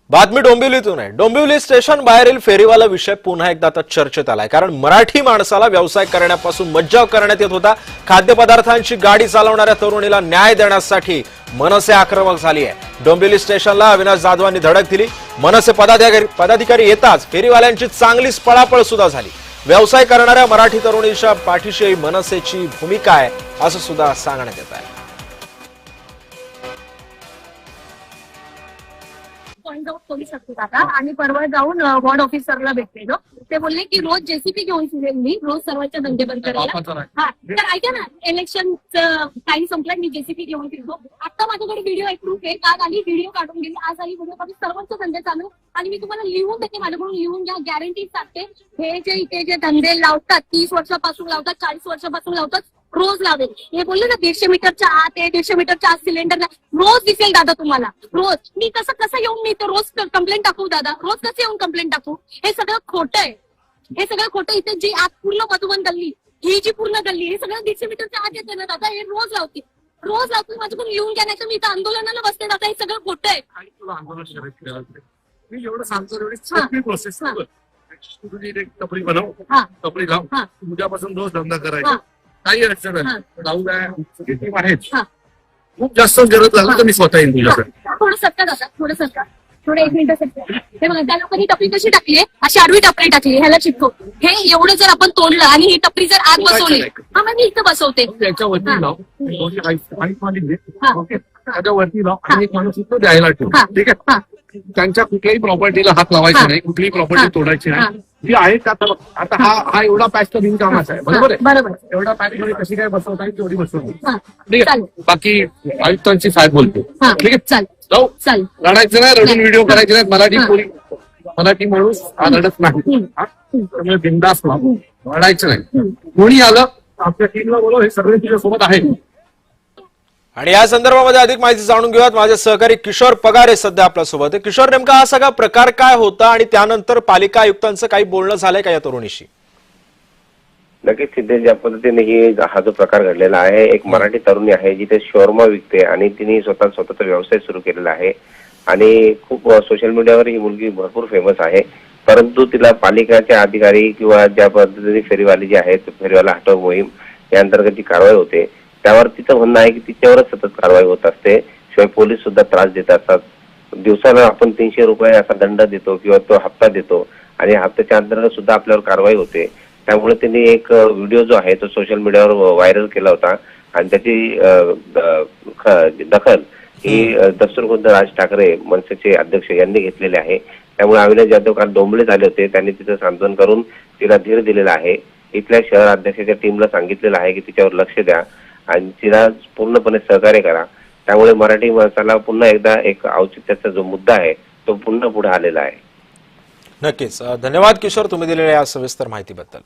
बातमी डोंबिवलीतून आहे। डोंबिवली स्टेशन बाहेरील फेरीवाला विषय पुन्हा एकदा आता चर्चेत आलाय, कारण मराठी माणसाला व्यवसाय करण्यापासून मज्जाव करण्यात येत होता। खाद्यपदार्थांची गाडी चालवणाऱ्या तरुणीला न्याय देण्यासाठी मनसे आक्रमक झाली आहे। डोंबिवली स्टेशनला अविनाश जाधवांनी धडक दिली। मनसे पदाधिकारी येताच फेरीवाल्यांची चांगलीच पळापळ सुद्धा झाली। व्यवसाय करणाऱ्या मराठी तरुणीच्या पाठीशी मनसेची भूमिका आहे असं सुद्धा सांगण्यात येत आहे। पॉइंट आउट करू शकतो आता आणि परवा जाऊन वॉर्ड ऑफिसरला भेटलेलो। ते बोलले की रोज जेसीपी घेऊन फिरेल मी, रोज सर्वांचे धंदे बंद करायला। हा तर ऐका ना, इलेक्शन टाइम संपला, मी जेसीपी घेऊन फिरतो। आता माझ्याकडे व्हिडिओ एक प्रूफ आहे, काल आली व्हिडिओ काढून गेली, आज आली व्हिडिओ काढून, सर्वांचे धंदे चालू। आणि मी तुम्हाला लिहून देते, माझ्याकडून लिहून घ्या, गॅरंटी सांगते। हे जे इथे जे धंदे लावतात 30 वर्षापासून लावतात, 40 वर्षापासून लावतात, रोज लावेल। हे बोलले ना 150 मीटरच्या आत आहे, 150 मीटरच्या आत सिलेंडर रोज दिसेल दादा तुम्हाला, रोज। मी कसं येऊन मी तर रोज कंप्लेंट टाकू दादा, रोज कसं येऊन कंप्लेंट टाकू? हे सगळं खोटं आहे, हे सगळं खोटं। इथे जी आत पूर्ण मधुबन गल्ली, ही जी पूर्ण गल्ली, हे सगळं 150 मीटरच्या आत येते ना दादा, हे रोज लावते, रोज लावते। माझ्याकडून लिहून घ्या, नाही तर मी इथं आंदोलनाला बसते दादा, हे सगळं खोटं आहे। मी एवढं सांगतो, एवढी प्रोसेस तुझी एक टपरी बनव, टपरी लाव, उद्यापासून रोज धंदा करायचा, काही अडचण नाही, लावू द्या, टीम आहेच। खूप जास्त गरज लागली तर मी स्वतः येईन तुझ्याकडे। थोडं सरका दादा, थोडं सरका, थोडं 1 मिनिट सरका। हे बघा, त्या लोकांनी टपरी कशी टाकली आहे, अशी आडवी टपरी टाकली, ह्याला चिपको। हे एवढं जर आपण तोडलं आणि ही टपरी जर आत बसवली, हा मग मी इथं बसवते, त्याच्यावरती लाव, ओके, त्याच्यावरती लाव आणि एक माणूस इथं द्यायला ठेव, ठीक आहे? त्यांच्या कुठल्याही प्रॉपर्टीला हात लावायचा नाही, कुठलीही प्रॉपर्टी तोडायची नाही, जी आहे त्यात। आता हा एवढा पॅच तर बिनकामाचा आहे, बरोबर आहे? बरोबर। एवढा पॅच मध्ये कशी काय बसवता येईल तेवढी बसवली, ठीक आहे? बाकी आयुक्तांची साहेब बोलतो, ठीक आहे? जाऊ, लढायचं नाही, रडून व्हिडिओ करायचे नाही। मराठी माणूस हा रडत नाही, त्यामुळे बिंदास लढायचं नाही। कोणी आलं आपल्या टीमला बोलव, हे सगळे तुझ्यासोबत आहे। आणि या संदर्भामध्ये अधिक माहिती जाणून घेऊयात। माझे सहकारी किशोर पगारे सध्या आपल्या सोबत आहे। किशोर, नेमका हा सगळा प्रकार काय होता आणि त्यानंतर पालिका आयुक्तांचं काही बोलणं झालंय का या तरुणीशी? नक्कीच सिद्धेश, ज्या पद्धतीने हा जो प्रकार घडलेला आहे, एक मराठी तरुणी आहे जिथे शोरमा विकते आणि तिने स्वतःचा व्यवसाय सुरू केलेला आहे आणि खूप सोशल मीडियावर ही मुलगी भरपूर फेमस आहे। परंतु तिला पालिकाचे अधिकारी किंवा ज्या पद्धतीने फेरीवाले जे आहेत, फेरीवाला हटव मोहीम या अंतर्गत जी कारवाई होते, त्यावर तिचं म्हणणं आहे की तिच्यावरच सतत कारवाई होत असते। शिवाय पोलीस सुद्धा त्रास देत असतात। दिवसाला आपण 300 रुपये असा दंड देतो किंवा तो हप्ता देतो आणि हप्त्याच्या अंतर्गत सुद्धा आपल्यावर कारवाई होते। त्यामुळे त्यांनी एक व्हिडिओ जो आहे तो सोशल मीडियावर व्हायरल केला होता आणि त्याची दखल ही दस्तूरखुद्द राज ठाकरे मनसेचे अध्यक्ष यांनी घेतलेले आहे। त्यामुळे अविनाश जाधव काल डोंबिवलीत आले होते, त्यांनी तिचं सांत्वन करून तिला धीर दिलेला आहे। इथल्या शहर अध्यक्षाच्या टीमला सांगितलेलं आहे की तिच्यावर लक्ष द्या आणि तिला पूर्णपणे सहकार्य करा। त्यामुळे मराठी माणसाला पुन्हा एकदा एक औचित्याचा जो मुद्दा आहे तो पुन्हा पुढे आलेला आहे। नक्कीच, धन्यवाद किशोर, तुम्ही दिलेल्या या सविस्तर माहितीबद्दल।